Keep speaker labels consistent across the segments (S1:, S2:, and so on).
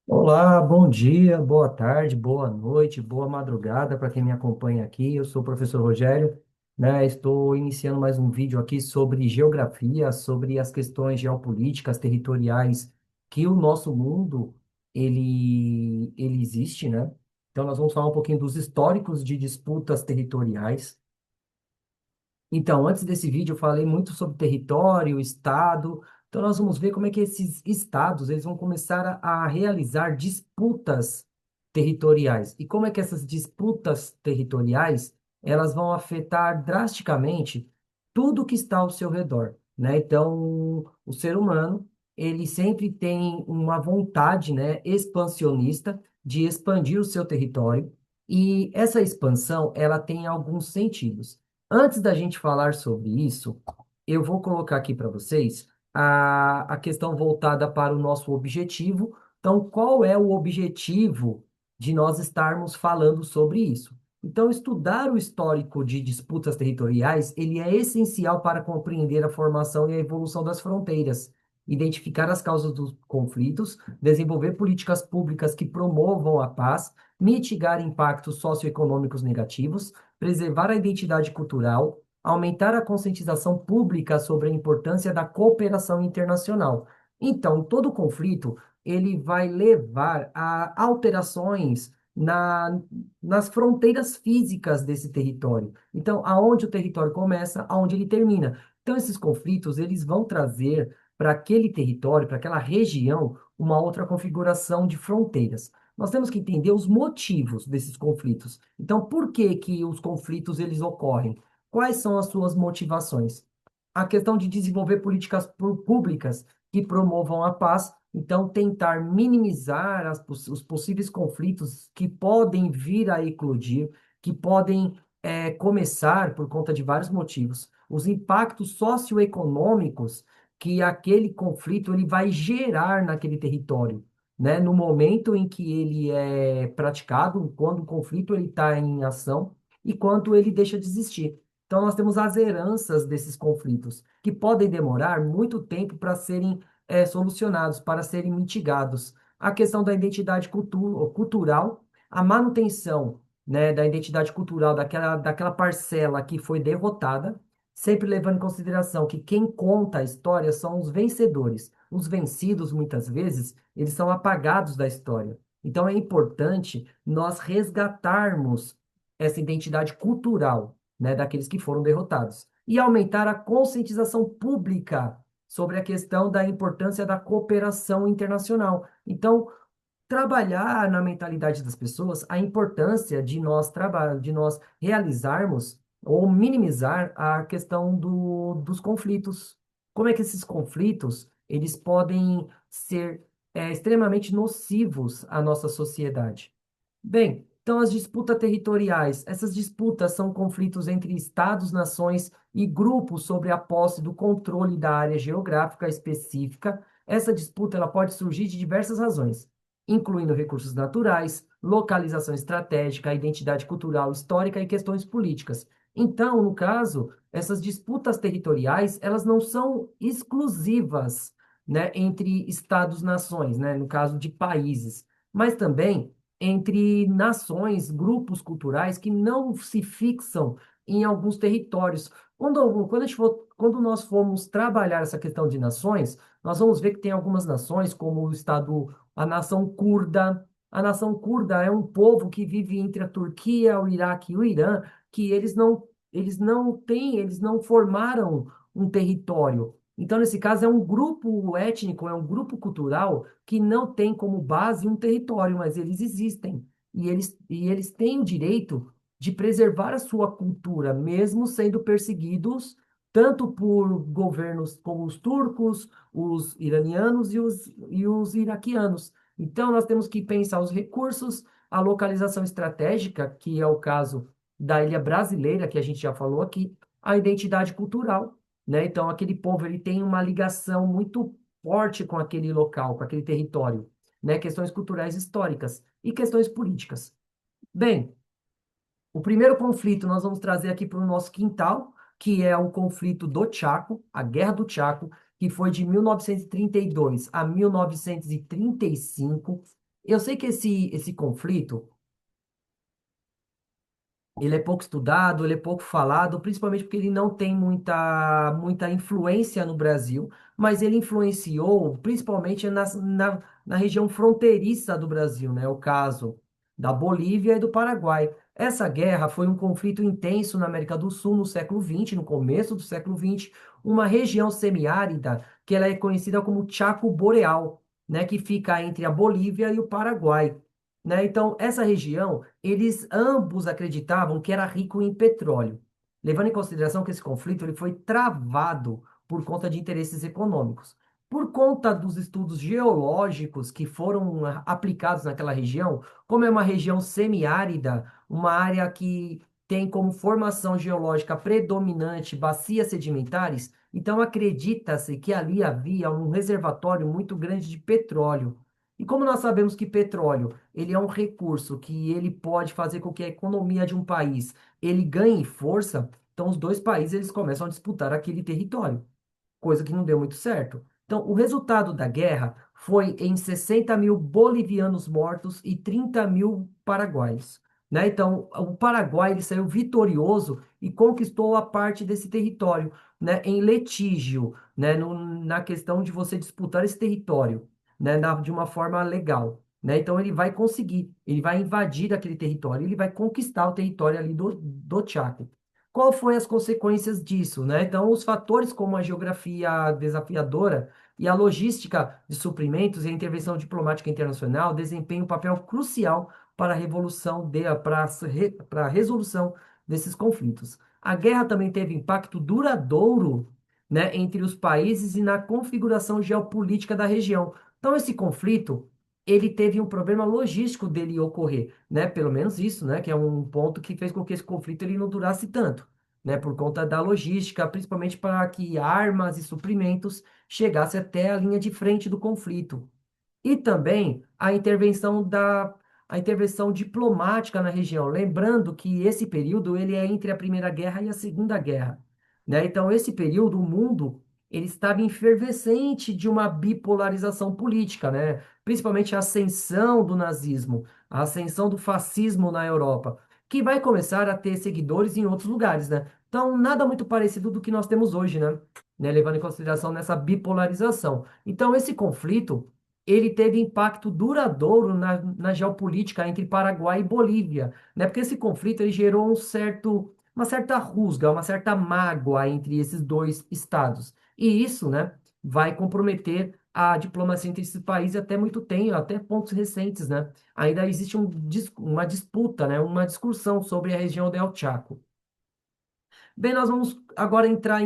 S1: Olá, bom dia, boa tarde, boa noite, boa madrugada para quem me acompanha aqui. Eu sou o professor Rogério, né? Estou iniciando mais um vídeo aqui sobre geografia, sobre as questões geopolíticas, territoriais que o nosso mundo ele existe, né? Então nós vamos falar um pouquinho dos históricos de disputas territoriais. Então, antes desse vídeo, eu falei muito sobre território, estado. Então, nós vamos ver como é que esses estados eles vão começar a realizar disputas territoriais. E como é que essas disputas territoriais elas vão afetar drasticamente tudo que está ao seu redor, né? Então, o ser humano, ele sempre tem uma vontade, né, expansionista de expandir o seu território. E essa expansão, ela tem alguns sentidos. Antes da gente falar sobre isso, eu vou colocar aqui para vocês a questão voltada para o nosso objetivo. Então, qual é o objetivo de nós estarmos falando sobre isso? Então, estudar o histórico de disputas territoriais, ele é essencial para compreender a formação e a evolução das fronteiras, identificar as causas dos conflitos, desenvolver políticas públicas que promovam a paz, mitigar impactos socioeconômicos negativos, preservar a identidade cultural, aumentar a conscientização pública sobre a importância da cooperação internacional. Então, todo conflito ele vai levar a alterações nas fronteiras físicas desse território. Então, aonde o território começa, aonde ele termina. Então, esses conflitos eles vão trazer para aquele território, para aquela região, uma outra configuração de fronteiras. Nós temos que entender os motivos desses conflitos. Então, por que que os conflitos eles ocorrem? Quais são as suas motivações? A questão de desenvolver políticas públicas que promovam a paz, então tentar minimizar os possíveis conflitos que podem vir a eclodir, que podem começar por conta de vários motivos, os impactos socioeconômicos que aquele conflito ele vai gerar naquele território, né? No momento em que ele é praticado, quando o conflito ele está em ação e quando ele deixa de existir. Então, nós temos as heranças desses conflitos, que podem demorar muito tempo para serem solucionados, para serem mitigados. A questão da identidade cultural, a manutenção, né, da identidade cultural daquela parcela que foi derrotada, sempre levando em consideração que quem conta a história são os vencedores. Os vencidos, muitas vezes, eles são apagados da história. Então, é importante nós resgatarmos essa identidade cultural, né, daqueles que foram derrotados. E aumentar a conscientização pública sobre a questão da importância da cooperação internacional. Então, trabalhar na mentalidade das pessoas a importância de nós realizarmos ou minimizar a questão dos conflitos. Como é que esses conflitos eles podem ser extremamente nocivos à nossa sociedade? Bem, então as disputas territoriais, essas disputas são conflitos entre estados, nações e grupos sobre a posse do controle da área geográfica específica. Essa disputa ela pode surgir de diversas razões, incluindo recursos naturais, localização estratégica, identidade cultural, histórica e questões políticas. Então, no caso, essas disputas territoriais, elas não são exclusivas, né, entre estados-nações, né, no caso de países, mas também entre nações, grupos culturais que não se fixam em alguns territórios. Quando nós formos trabalhar essa questão de nações, nós vamos ver que tem algumas nações, como a nação curda. A nação curda é um povo que vive entre a Turquia, o Iraque e o Irã, que eles não formaram um território. Então, nesse caso, é um grupo étnico, é um grupo cultural que não tem como base um território, mas eles existem. E eles têm o direito de preservar a sua cultura, mesmo sendo perseguidos tanto por governos como os turcos, os iranianos e os iraquianos. Então, nós temos que pensar os recursos, a localização estratégica, que é o caso da ilha brasileira, que a gente já falou aqui, a identidade cultural, né? Então, aquele povo ele tem uma ligação muito forte com aquele local, com aquele território, né? Questões culturais históricas e questões políticas. Bem, o primeiro conflito nós vamos trazer aqui para o nosso quintal, que é o conflito do Chaco, a Guerra do Chaco, que foi de 1932 a 1935. Eu sei que esse conflito ele é pouco estudado, ele é pouco falado, principalmente porque ele não tem muita influência no Brasil, mas ele influenciou principalmente na região fronteiriça do Brasil, né? O caso da Bolívia e do Paraguai. Essa guerra foi um conflito intenso na América do Sul no século XX, no começo do século XX, uma região semiárida que ela é conhecida como Chaco Boreal, né? Que fica entre a Bolívia e o Paraguai. Né? Então, essa região, eles ambos acreditavam que era rico em petróleo, levando em consideração que esse conflito ele foi travado por conta de interesses econômicos. Por conta dos estudos geológicos que foram aplicados naquela região, como é uma região semiárida, uma área que tem como formação geológica predominante bacias sedimentares, então acredita-se que ali havia um reservatório muito grande de petróleo. E como nós sabemos que petróleo ele é um recurso que ele pode fazer com que a economia de um país ele ganhe força, então os dois países eles começam a disputar aquele território, coisa que não deu muito certo. Então, o resultado da guerra foi em 60 mil bolivianos mortos e 30 mil paraguaios. Né? Então, o Paraguai ele saiu vitorioso e conquistou a parte desse território, né? Em litígio, né? Na questão de você disputar esse território, né? De uma forma legal. Né? Então, ele vai conseguir, ele vai invadir aquele território, ele vai conquistar o território ali do Chaco. Qual foi as consequências disso, né? Então, os fatores como a geografia desafiadora e a logística de suprimentos e a intervenção diplomática internacional desempenham um papel crucial para a para a resolução desses conflitos. A guerra também teve impacto duradouro, né, entre os países e na configuração geopolítica da região. Então, esse conflito, ele teve um problema logístico dele ocorrer, né? Pelo menos isso, né? Que é um ponto que fez com que esse conflito ele não durasse tanto, né? Por conta da logística, principalmente para que armas e suprimentos chegassem até a linha de frente do conflito. E também a intervenção diplomática na região, lembrando que esse período ele é entre a Primeira Guerra e a Segunda Guerra, né? Então esse período o mundo ele estava efervescente de uma bipolarização política, né? Principalmente a ascensão do nazismo, a ascensão do fascismo na Europa, que vai começar a ter seguidores em outros lugares, né? Então nada muito parecido do que nós temos hoje, né? Levando em consideração nessa bipolarização. Então esse conflito ele teve impacto duradouro na geopolítica entre Paraguai e Bolívia, né? Porque esse conflito ele gerou uma certa rusga, uma certa mágoa entre esses dois estados. E isso, né, vai comprometer a diplomacia entre esses países até muito tempo, até pontos recentes, né? Ainda existe uma disputa, né, uma discussão sobre a região del Chaco. Bem, nós vamos agora entrar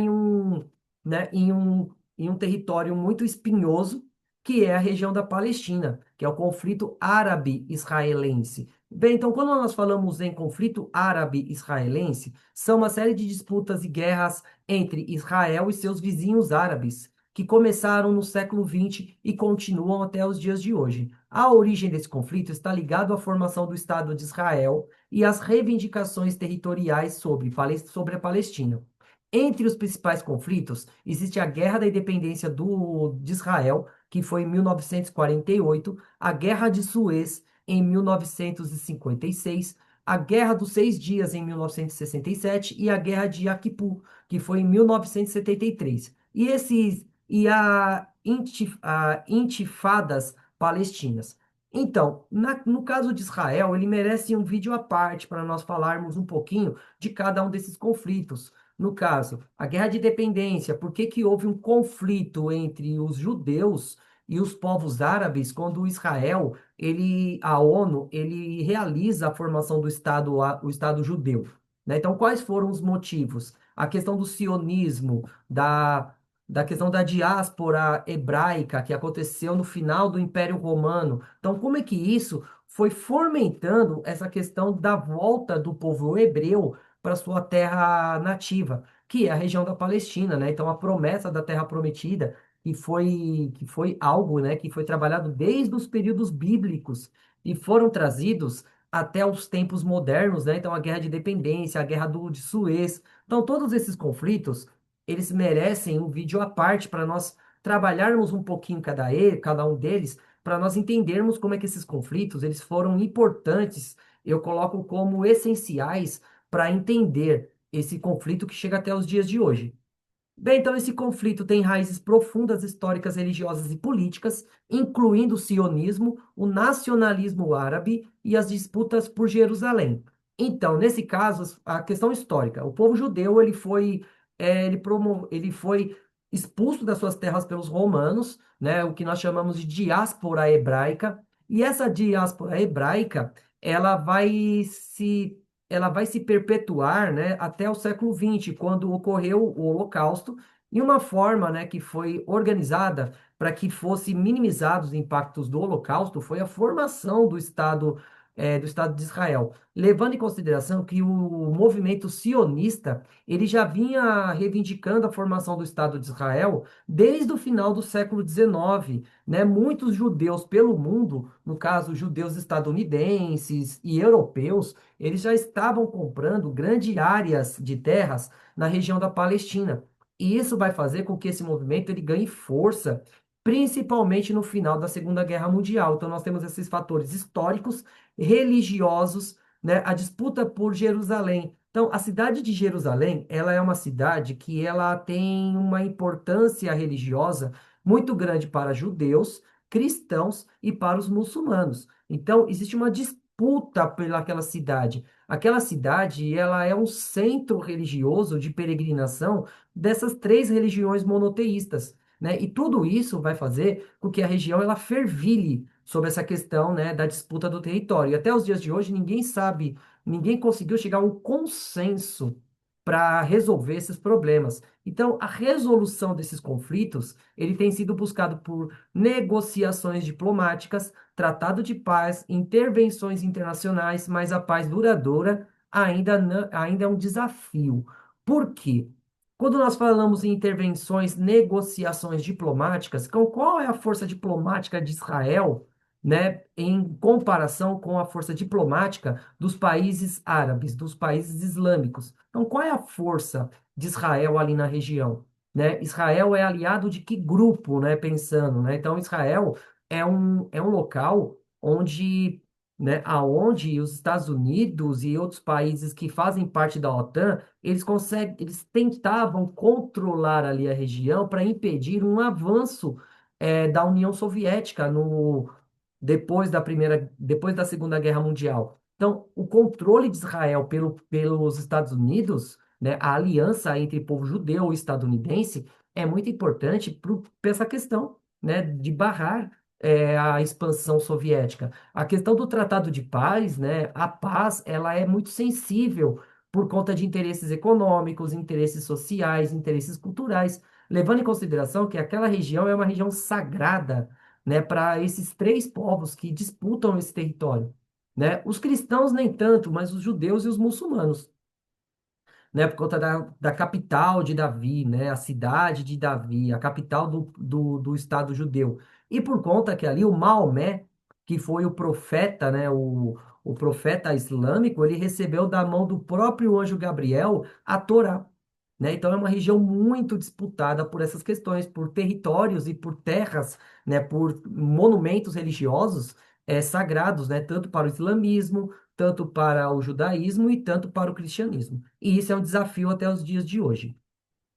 S1: né, em um território muito espinhoso, que é a região da Palestina, que é o conflito árabe-israelense. Bem, então, quando nós falamos em conflito árabe-israelense, são uma série de disputas e guerras entre Israel e seus vizinhos árabes, que começaram no século XX e continuam até os dias de hoje. A origem desse conflito está ligada à formação do Estado de Israel e as reivindicações territoriais sobre a Palestina. Entre os principais conflitos, existe a Guerra da Independência de Israel, que foi em 1948, a Guerra de Suez, em 1956, a Guerra dos Seis Dias, em 1967, e a Guerra de Yom Kippur, que foi em 1973. A intifadas palestinas. Então, no caso de Israel, ele merece um vídeo à parte para nós falarmos um pouquinho de cada um desses conflitos. No caso, a Guerra de Independência, por que que houve um conflito entre os judeus e os povos árabes quando Israel, a ONU, ele realiza a formação o Estado judeu, né? Então, quais foram os motivos? A questão do sionismo, da questão da diáspora hebraica que aconteceu no final do Império Romano. Então, como é que isso foi fomentando essa questão da volta do povo hebreu para sua terra nativa, que é a região da Palestina, né? Então, a promessa da terra prometida, que foi algo, né, que foi trabalhado desde os períodos bíblicos e foram trazidos até os tempos modernos, né? Então, a Guerra de Independência, a Guerra de Suez. Então, todos esses conflitos eles merecem um vídeo à parte para nós trabalharmos um pouquinho cada um deles, para nós entendermos como é que esses conflitos eles foram importantes, eu coloco como essenciais para entender esse conflito que chega até os dias de hoje. Bem, então esse conflito tem raízes profundas históricas, religiosas e políticas, incluindo o sionismo, o nacionalismo árabe e as disputas por Jerusalém. Então, nesse caso, a questão histórica, o povo judeu ele foi expulso das suas terras pelos romanos, né, o que nós chamamos de diáspora hebraica, e essa diáspora hebraica, ela vai se ela vai se perpetuar, né, até o século XX, quando ocorreu o Holocausto, e uma forma, né, que foi organizada para que fosse minimizados os impactos do Holocausto foi a formação do Estado de Israel, levando em consideração que o movimento sionista ele já vinha reivindicando a formação do Estado de Israel desde o final do século XIX, né? Muitos judeus pelo mundo, no caso judeus estadunidenses e europeus, eles já estavam comprando grandes áreas de terras na região da Palestina. E isso vai fazer com que esse movimento ele ganhe força, principalmente no final da Segunda Guerra Mundial. Então, nós temos esses fatores históricos, religiosos, né, a disputa por Jerusalém. Então, a cidade de Jerusalém, ela é uma cidade que ela tem uma importância religiosa muito grande para judeus, cristãos e para os muçulmanos. Então, existe uma disputa pelaquela cidade. Aquela cidade, ela é um centro religioso de peregrinação dessas três religiões monoteístas, né? E tudo isso vai fazer com que a região ela fervilhe sobre essa questão, né, da disputa do território. E até os dias de hoje, ninguém sabe, ninguém conseguiu chegar a um consenso para resolver esses problemas. Então, a resolução desses conflitos, ele tem sido buscado por negociações diplomáticas, tratado de paz, intervenções internacionais, mas a paz duradoura ainda é um desafio. Por quê? Quando nós falamos em intervenções, negociações diplomáticas, então qual é a força diplomática de Israel, né, em comparação com a força diplomática dos países árabes, dos países islâmicos? Então, qual é a força de Israel ali na região? Né? Israel é aliado de que grupo, né, pensando, né? Então, Israel é um local onde, né, aonde os Estados Unidos e outros países que fazem parte da OTAN eles tentavam controlar ali a região para impedir um avanço da União Soviética depois da Segunda Guerra Mundial. Então, o controle de Israel pelos Estados Unidos, né, a aliança entre povo judeu e estadunidense, é muito importante para essa questão, né, de barrar a expansão soviética. A questão do Tratado de Paz, né, a paz, ela é muito sensível por conta de interesses econômicos, interesses sociais, interesses culturais, levando em consideração que aquela região é uma região sagrada, né, para esses três povos que disputam esse território, né? Os cristãos nem tanto, mas os judeus e os muçulmanos, né, por conta da capital de Davi, né, a cidade de Davi, a capital do Estado judeu. E por conta que ali o Maomé, que foi o profeta, né, o profeta islâmico, ele recebeu da mão do próprio anjo Gabriel a Torá. Né? Então é uma região muito disputada por essas questões, por territórios e por terras, né, por monumentos religiosos sagrados, né, tanto para o islamismo, tanto para o judaísmo e tanto para o cristianismo. E isso é um desafio até os dias de hoje.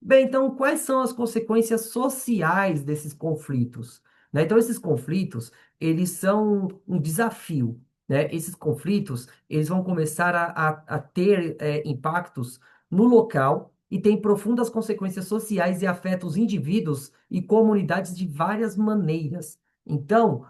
S1: Bem, então, quais são as consequências sociais desses conflitos? Né? Então, esses conflitos, eles são um desafio, né? Esses conflitos, eles vão começar a ter impactos no local e têm profundas consequências sociais e afetam os indivíduos e comunidades de várias maneiras. Então,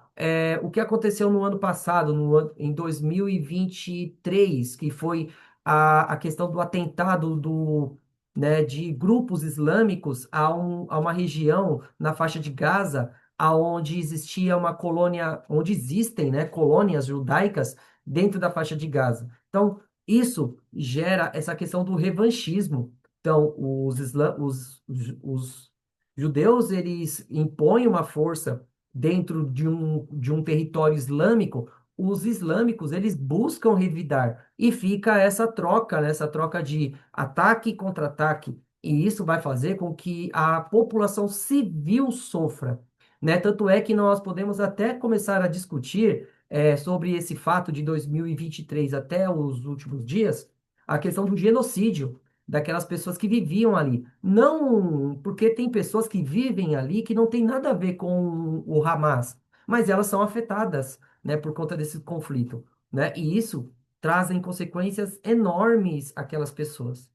S1: o que aconteceu no ano passado, em 2023, que foi a questão do atentado né, de grupos islâmicos a uma região na faixa de Gaza, aonde existia uma colônia, onde existem, né, colônias judaicas dentro da faixa de Gaza. Então, isso gera essa questão do revanchismo. Então, os judeus, eles impõem uma força dentro de um território islâmico, os islâmicos, eles buscam revidar. E fica essa troca, né? Essa troca de ataque contra ataque. E isso vai fazer com que a população civil sofra, né? Tanto é que nós podemos até começar a discutir sobre esse fato de 2023 até os últimos dias, a questão do genocídio daquelas pessoas que viviam ali. Não, porque tem pessoas que vivem ali que não tem nada a ver com o Hamas, mas elas são afetadas, né, por conta desse conflito, né? E isso trazem consequências enormes àquelas pessoas.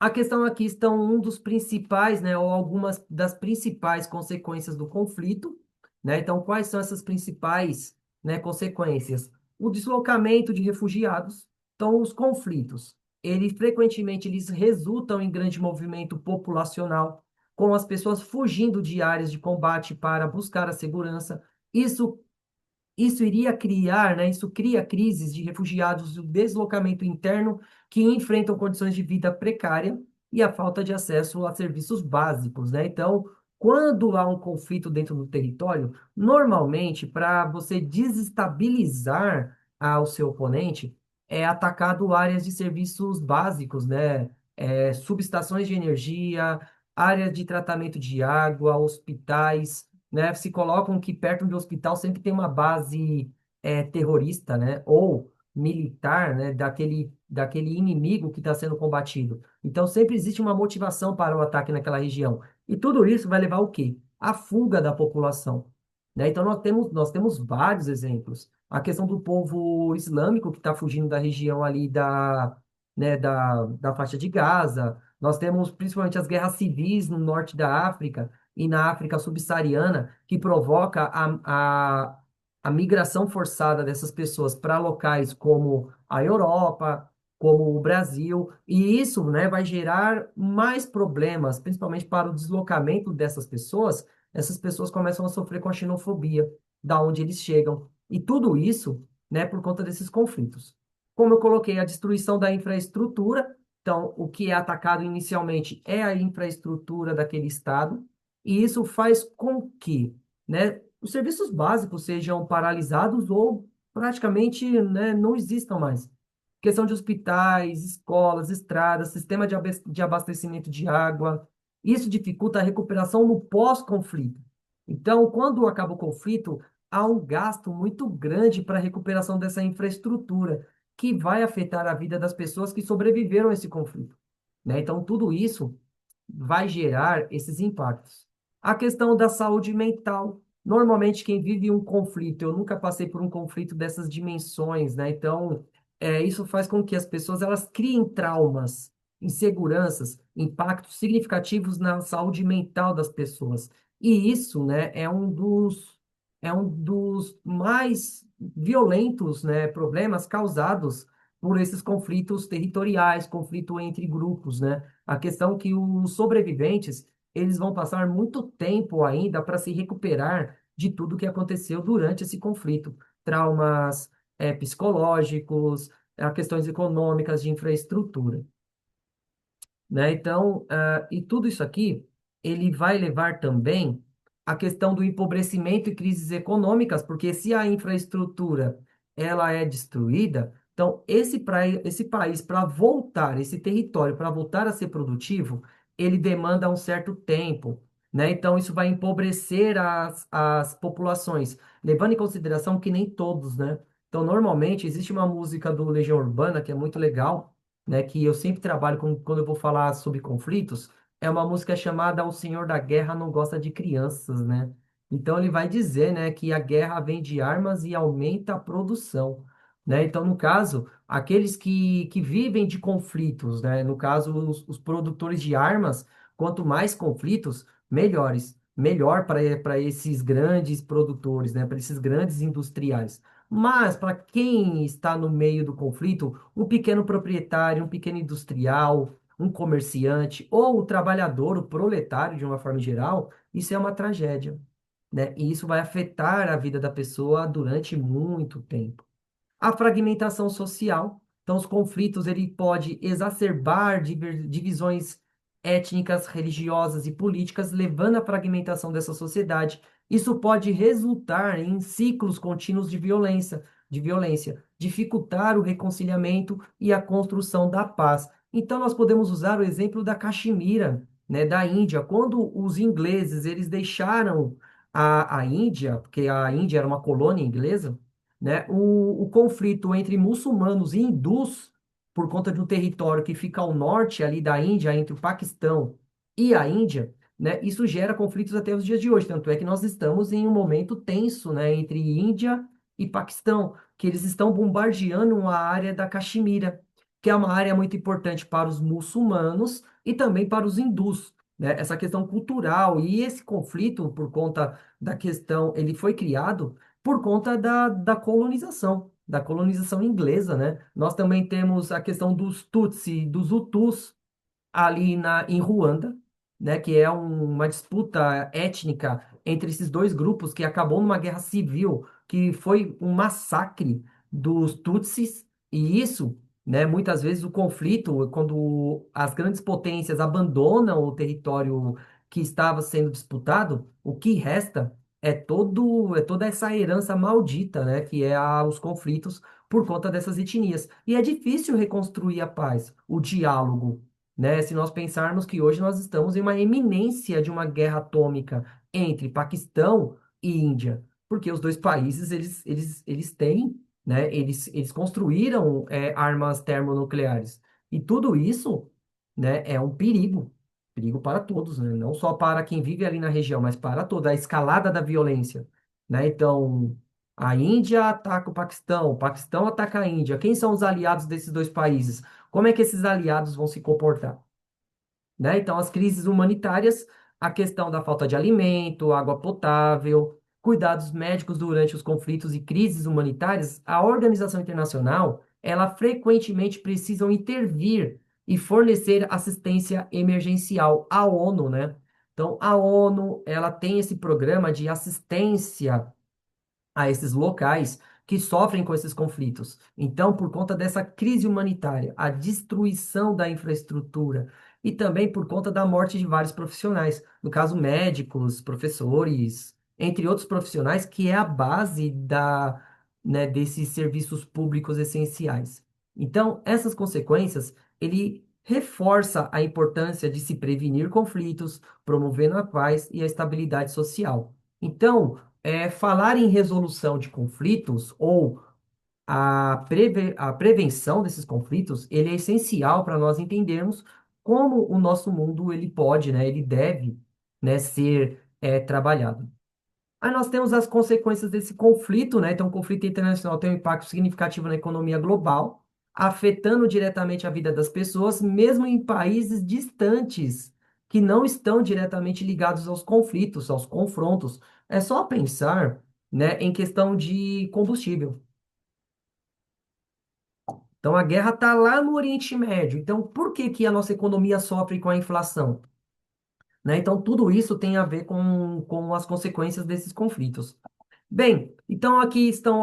S1: A questão aqui estão um dos principais, né, ou algumas das principais consequências do conflito, né? Então, quais são essas principais, né, consequências? O deslocamento de refugiados. Então, os conflitos, eles frequentemente eles resultam em grande movimento populacional, com as pessoas fugindo de áreas de combate para buscar a segurança. Isso isso iria criar, né? Isso cria crises de refugiados, o deslocamento interno que enfrentam condições de vida precária e a falta de acesso a serviços básicos, né? Então, quando há um conflito dentro do território, normalmente, para você desestabilizar o seu oponente, é atacado áreas de serviços básicos, né? Subestações de energia, áreas de tratamento de água, hospitais, né? Se colocam que perto do hospital sempre tem uma base terrorista, né? Ou militar, né? Daquele inimigo que está sendo combatido. Então sempre existe uma motivação para o ataque naquela região. E tudo isso vai levar ao quê? A fuga da população, né? Então nós temos vários exemplos. A questão do povo islâmico que está fugindo da região ali da faixa de Gaza. Nós temos principalmente as guerras civis no norte da África e na África subsaariana, que provoca a migração forçada dessas pessoas para locais como a Europa, como o Brasil, e isso, né, vai gerar mais problemas, principalmente para o deslocamento dessas pessoas. Essas pessoas começam a sofrer com a xenofobia, da onde eles chegam, e tudo isso, né, por conta desses conflitos. Como eu coloquei, a destruição da infraestrutura. Então, o que é atacado inicialmente é a infraestrutura daquele estado, e isso faz com que, né, os serviços básicos sejam paralisados ou praticamente, né, não existam mais. Questão de hospitais, escolas, estradas, sistema de abastecimento de água. Isso dificulta a recuperação no pós-conflito. Então, quando acaba o conflito, há um gasto muito grande para a recuperação dessa infraestrutura, que vai afetar a vida das pessoas que sobreviveram a esse conflito, né? Então, tudo isso vai gerar esses impactos. A questão da saúde mental. Normalmente, quem vive um conflito, eu nunca passei por um conflito dessas dimensões, né? Então, isso faz com que as pessoas elas criem traumas, inseguranças, impactos significativos na saúde mental das pessoas. E isso, né, é um dos mais violentos, né, problemas causados por esses conflitos territoriais, conflito entre grupos, né? A questão que os sobreviventes, eles vão passar muito tempo ainda para se recuperar de tudo que aconteceu durante esse conflito. Traumas, psicológicos, questões econômicas, de infraestrutura, né? Então, e tudo isso aqui, ele vai levar também a questão do empobrecimento e crises econômicas, porque se a infraestrutura ela é destruída, então esse país para voltar, esse território para voltar a ser produtivo, ele demanda um certo tempo, né? Então isso vai empobrecer as populações, levando em consideração que nem todos, né? Então normalmente existe uma música do Legião Urbana que é muito legal, né, que eu sempre trabalho quando eu vou falar sobre conflitos, é uma música chamada O Senhor da Guerra Não Gosta de Crianças, né? Então ele vai dizer, né, que a guerra vende armas e aumenta a produção, né? Então, no caso, aqueles que vivem de conflitos, né? No caso, os produtores de armas, quanto mais conflitos, melhores. Melhor para esses grandes produtores, né? Para esses grandes industriais. Mas para quem está no meio do conflito, um pequeno proprietário, um pequeno industrial, um comerciante ou o trabalhador, o proletário de uma forma geral, isso é uma tragédia, né? E isso vai afetar a vida da pessoa durante muito tempo. A fragmentação social. Então, os conflitos ele pode exacerbar divisões étnicas, religiosas e políticas, levando à fragmentação dessa sociedade. Isso pode resultar em ciclos contínuos de violência, dificultar o reconciliamento e a construção da paz. Então, nós podemos usar o exemplo da Caxemira, né, da Índia. Quando os ingleses eles deixaram a Índia, porque a Índia era uma colônia inglesa, né, o conflito entre muçulmanos e hindus, por conta de um território que fica ao norte ali da Índia, entre o Paquistão e a Índia, né, isso gera conflitos até os dias de hoje. Tanto é que nós estamos em um momento tenso, né, entre Índia e Paquistão, que eles estão bombardeando a área da Caxemira, que é uma área muito importante para os muçulmanos e também para os hindus, né? Essa questão cultural e esse conflito, por conta da questão, ele foi criado por conta da colonização inglesa, né? Nós também temos a questão dos Tutsi, dos Hutus, ali em Ruanda, né, que é uma disputa étnica entre esses dois grupos que acabou numa guerra civil, que foi um massacre dos Tutsis, e isso, né, muitas vezes o conflito, quando as grandes potências abandonam o território que estava sendo disputado, o que resta é toda essa herança maldita, né, que é os conflitos por conta dessas etnias. E é difícil reconstruir a paz, o diálogo, né? Se nós pensarmos que hoje nós estamos em uma eminência de uma guerra atômica entre Paquistão e Índia, porque os dois países eles têm, né? Eles construíram armas termonucleares e tudo isso, né? É um perigo para todos, né? Não só para quem vive ali na região, mas para toda a escalada da violência, né? Então a Índia ataca o Paquistão ataca a Índia. Quem são os aliados desses dois países? Como é que esses aliados vão se comportar, né? Então, as crises humanitárias, a questão da falta de alimento, água potável, cuidados médicos durante os conflitos e crises humanitárias, a organização internacional, ela frequentemente precisam intervir e fornecer assistência emergencial à ONU, né? Então, a ONU, ela tem esse programa de assistência a esses locais que sofrem com esses conflitos. Então, por conta dessa crise humanitária, a destruição da infraestrutura e também por conta da morte de vários profissionais, no caso médicos, professores, entre outros profissionais, que é a base né, desses serviços públicos essenciais. Então, essas consequências, ele reforça a importância de se prevenir conflitos, promovendo a paz e a estabilidade social. Então, falar em resolução de conflitos ou a prevenção desses conflitos, ele é essencial para nós entendermos como o nosso mundo ele pode, né, ele deve, né, ser trabalhado. Aí nós temos as consequências desse conflito, né? Então, o conflito internacional tem um impacto significativo na economia global, afetando diretamente a vida das pessoas, mesmo em países distantes, que não estão diretamente ligados aos conflitos, aos confrontos. É só pensar, né, em questão de combustível. Então, a guerra está lá no Oriente Médio. Então, por que que a nossa economia sofre com a inflação? Né? Então, tudo isso tem a ver com as consequências desses conflitos. Bem, então aqui estão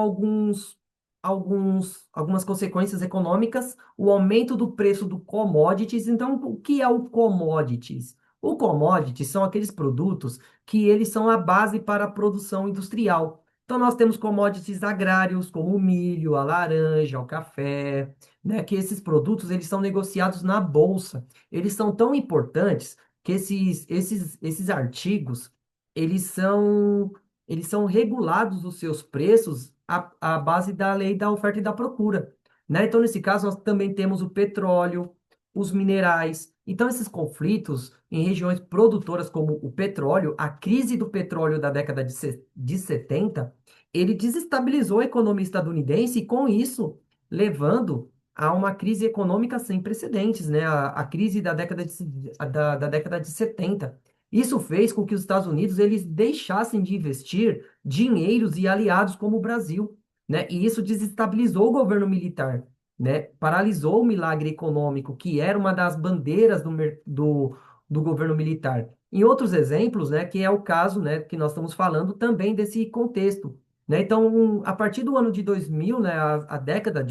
S1: algumas consequências econômicas. O aumento do preço do commodities. Então, o que é o commodities? O commodities são aqueles produtos que eles são a base para a produção industrial. Então, nós temos commodities agrários, como o milho, a laranja, o café, né? Que esses produtos eles são negociados na bolsa. Eles são tão importantes que esses artigos eles são eles são regulados os seus preços à base da lei da oferta e da procura, né? Então, nesse caso, nós também temos o petróleo, os minerais. Então, esses conflitos em regiões produtoras como o petróleo, a crise do petróleo da década de 70, ele desestabilizou a economia estadunidense e, com isso, levando a uma crise econômica sem precedentes, né? A crise da década de 70. Isso fez com que os Estados Unidos eles deixassem de investir dinheiros e aliados como o Brasil, né? E isso desestabilizou o governo militar, né? Paralisou o milagre econômico, que era uma das bandeiras do governo militar. Em outros exemplos, né, que é o caso, né, que nós estamos falando também desse contexto, né? Então, a partir do ano de 2000, né, a década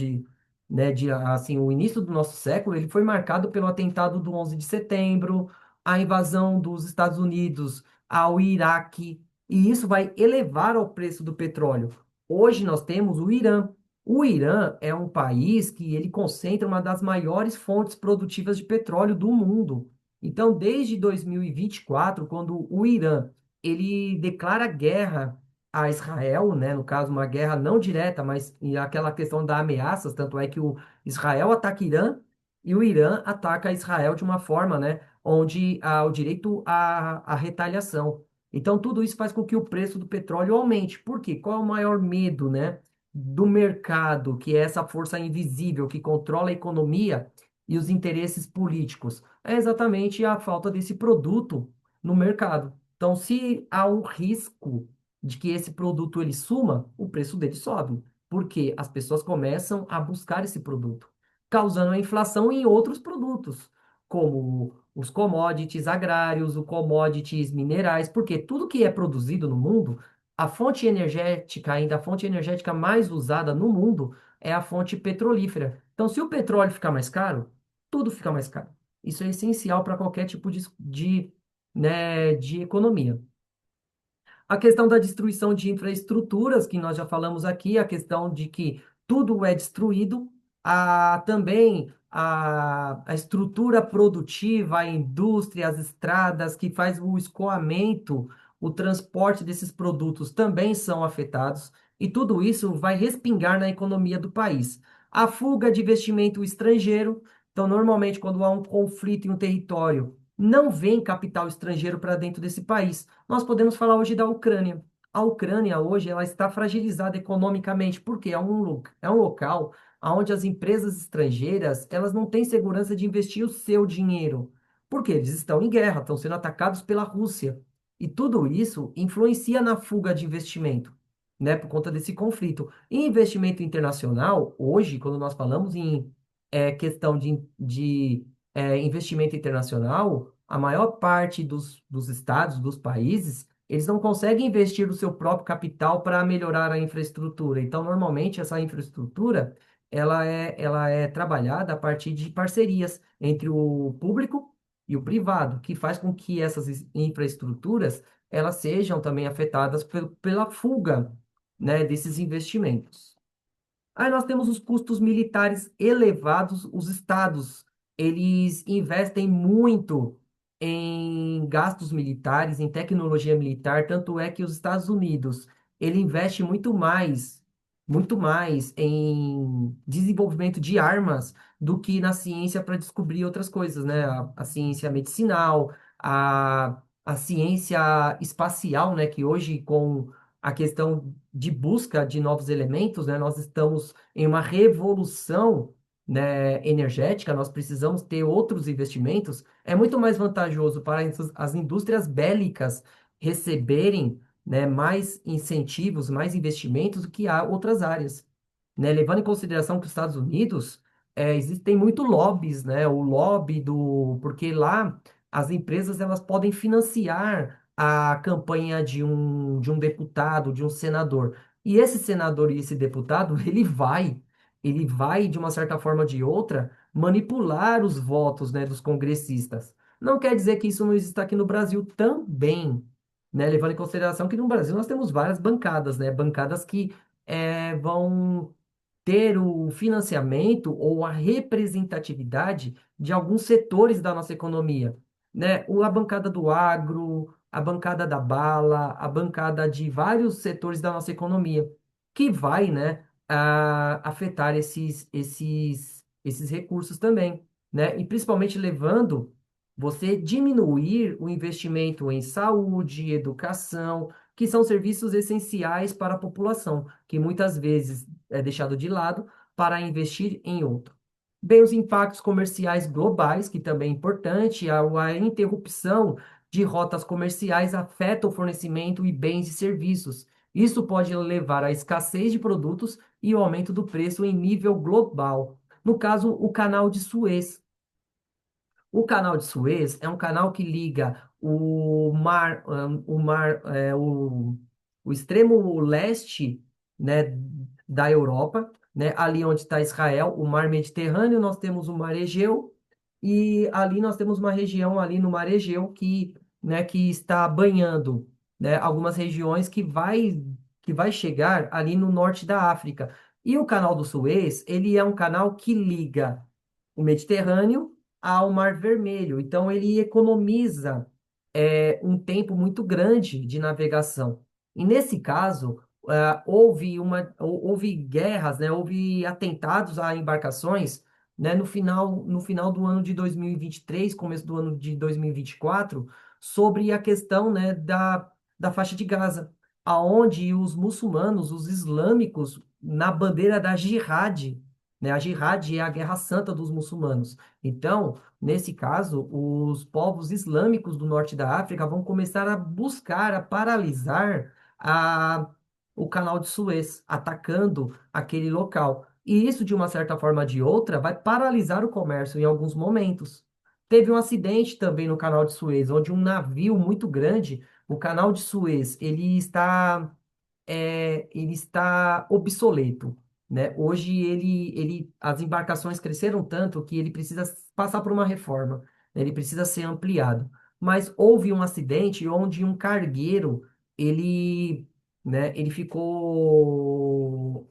S1: assim, o início do nosso século, ele foi marcado pelo atentado do 11 de setembro, a invasão dos Estados Unidos ao Iraque, e isso vai elevar o preço do petróleo. Hoje nós temos o Irã. O Irã é um país que ele concentra uma das maiores fontes produtivas de petróleo do mundo. Então, desde 2024, quando o Irã ele declara guerra a Israel, né, no caso uma guerra não direta, mas e aquela questão da ameaças, tanto é que o Israel ataca Irã e o Irã ataca Israel de uma forma, né, onde há o direito à retaliação. Então, tudo isso faz com que o preço do petróleo aumente. Por quê? Qual é o maior medo, né? Do mercado, que é essa força invisível que controla a economia e os interesses políticos, é exatamente a falta desse produto no mercado. Então, se há um risco de que esse produto ele suma, o preço dele sobe, porque as pessoas começam a buscar esse produto, causando a inflação em outros produtos, como os commodities agrários, os commodities minerais, porque tudo que é produzido no mundo a fonte energética, ainda a fonte energética mais usada no mundo é a fonte petrolífera. Então, se o petróleo ficar mais caro, tudo fica mais caro. Isso é essencial para qualquer tipo né, de economia. A questão da destruição de infraestruturas, que nós já falamos aqui, a questão de que tudo é destruído, também a estrutura produtiva, a indústria, as estradas, que faz o escoamento, o transporte desses produtos também são afetados, e tudo isso vai respingar na economia do país. A fuga de investimento estrangeiro, então, normalmente, quando há um conflito em um território, não vem capital estrangeiro para dentro desse país. Nós podemos falar hoje da Ucrânia. A Ucrânia hoje ela está fragilizada economicamente, porque é um local onde as empresas estrangeiras elas não têm segurança de investir o seu dinheiro, porque eles estão em guerra, estão sendo atacados pela Rússia. E tudo isso influencia na fuga de investimento, né, por conta desse conflito. E investimento internacional, hoje, quando nós falamos em questão de investimento internacional, a maior parte dos estados, dos países, eles não conseguem investir o seu próprio capital para melhorar a infraestrutura. Então, normalmente, essa infraestrutura, ela é trabalhada a partir de parcerias entre o público e o privado, que faz com que essas infraestruturas, elas sejam também afetadas pela fuga, né, desses investimentos. Aí nós temos os custos militares elevados. Os estados, eles investem muito em gastos militares, em tecnologia militar, tanto é que os Estados Unidos, ele investe muito mais em desenvolvimento de armas do que na ciência para descobrir outras coisas, né? A ciência medicinal, a ciência espacial, né? Que hoje com a questão de busca de novos elementos, né? Nós estamos em uma revolução, né, energética, nós precisamos ter outros investimentos. É muito mais vantajoso para as indústrias bélicas receberem, né, mais incentivos, mais investimentos do que há outras áreas, né? Levando em consideração que os Estados Unidos existem muito lobbies, né? O lobby porque lá as empresas elas podem financiar a campanha de um deputado, de um senador. E esse senador e esse deputado, ele vai de uma certa forma ou de outra manipular os votos, né, dos congressistas. Não quer dizer que isso não exista aqui no Brasil também, né? Levando em consideração que no Brasil nós temos várias bancadas, né? Bancadas que vão ter o financiamento ou a representatividade de alguns setores da nossa economia, né? A bancada do agro, a bancada da bala, a bancada de vários setores da nossa economia, que vai, né, afetar esses recursos também, né? E principalmente levando você diminuir o investimento em saúde, educação, que são serviços essenciais para a população, que muitas vezes é deixado de lado para investir em outro. Bem, os impactos comerciais globais, que também é importante, a interrupção de rotas comerciais afeta o fornecimento e bens e serviços. Isso pode levar à escassez de produtos e ao aumento do preço em nível global. No caso, o canal de Suez. O canal de Suez é um canal que liga o extremo leste, né, da Europa, né, ali onde está Israel, o Mar Mediterrâneo, nós temos o Mar Egeu, e ali nós temos uma região ali no Mar Egeu que está banhando, né, algumas regiões que vai chegar ali no norte da África. E o canal do Suez, ele é um canal que liga o Mediterrâneo ao Mar Vermelho. Então, ele economiza um tempo muito grande de navegação. E nesse caso, houve guerras, né? Houve atentados a embarcações, né? No final do ano de 2023, começo do ano de 2024, sobre a questão, né, da faixa de Gaza, aonde os muçulmanos, os islâmicos, na bandeira da Jihad, né? A Jihad é a guerra santa dos muçulmanos. Então, nesse caso, os povos islâmicos do norte da África vão começar a buscar, a paralisar o canal de Suez, atacando aquele local. E isso, de uma certa forma ou de outra, vai paralisar o comércio em alguns momentos. Teve um acidente também no canal de Suez, onde um navio muito grande, o canal de Suez, ele está obsoleto, né? Hoje as embarcações cresceram tanto que ele precisa passar por uma reforma, né? Ele precisa ser ampliado. Mas houve um acidente onde um cargueiro, ele, né, ele ficou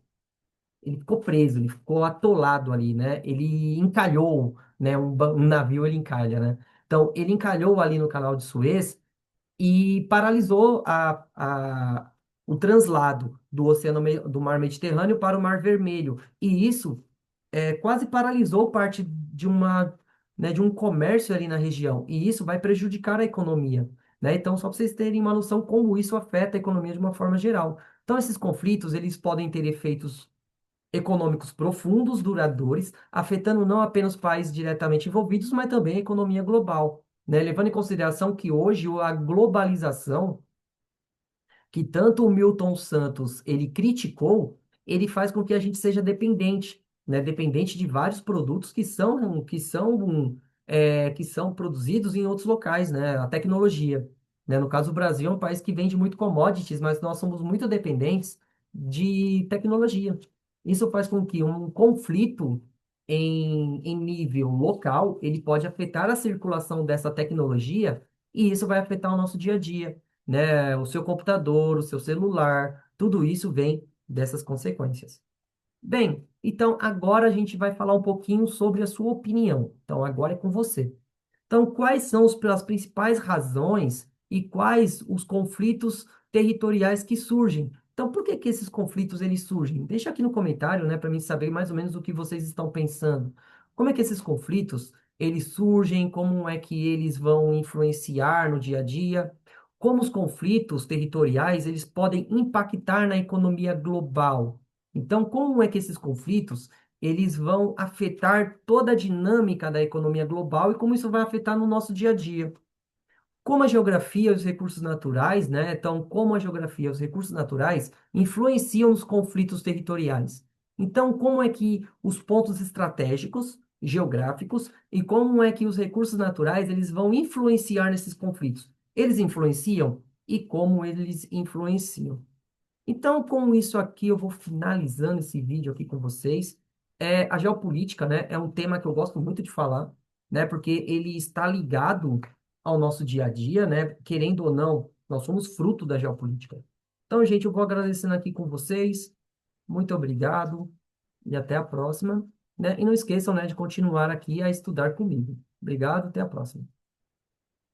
S1: preso, ele ficou atolado ali, né? Ele encalhou, né? Um navio ele encalha, né? Então, ele encalhou ali no canal de Suez e paralisou o translado do Mar Mediterrâneo para o Mar Vermelho. E isso quase paralisou parte de um comércio ali na região. E isso vai prejudicar a economia, né? Então, só para vocês terem uma noção como isso afeta a economia de uma forma geral. Então, esses conflitos, eles podem ter efeitos econômicos profundos, duradouros, afetando não apenas os países diretamente envolvidos, mas também a economia global, né? Levando em consideração que hoje a globalização, que tanto o Milton Santos ele criticou, ele faz com que a gente seja dependente, né? Dependente de vários produtos que são produzidos em outros locais, né? A tecnologia, né? No caso, o Brasil é um país que vende muito commodities, mas nós somos muito dependentes de tecnologia. Isso faz com que um conflito em nível local, ele pode afetar a circulação dessa tecnologia e isso vai afetar o nosso dia a dia, né? O seu computador, o seu celular, tudo isso vem dessas consequências. Bem, então agora a gente vai falar um pouquinho sobre a sua opinião. Então agora é com você. Então, quais são as principais razões e quais os conflitos territoriais que surgem? Então, por que que esses conflitos eles surgem? Deixa aqui no comentário, né, para mim saber mais ou menos o que vocês estão pensando. Como é que esses conflitos eles surgem? Como é que eles vão influenciar no dia a dia? Como os conflitos territoriais eles podem impactar na economia global? Então, como é que esses conflitos eles vão afetar toda a dinâmica da economia global e como isso vai afetar no nosso dia a dia? Como a geografia e os recursos naturais, né? Então, como a geografia e os recursos naturais influenciam os conflitos territoriais? Então, como é que os pontos estratégicos, geográficos, e como é que os recursos naturais eles vão influenciar nesses conflitos? Eles influenciam e como eles influenciam? Então, com isso aqui, eu vou finalizando esse vídeo aqui com vocês. A geopolítica, né, é um tema que eu gosto muito de falar, né, porque ele está ligado ao nosso dia a dia, né, querendo ou não, nós somos fruto da geopolítica. Então, gente, eu vou agradecendo aqui com vocês. Muito obrigado e até a próxima, né? E não esqueçam, né, de continuar aqui a estudar comigo. Obrigado, até a próxima.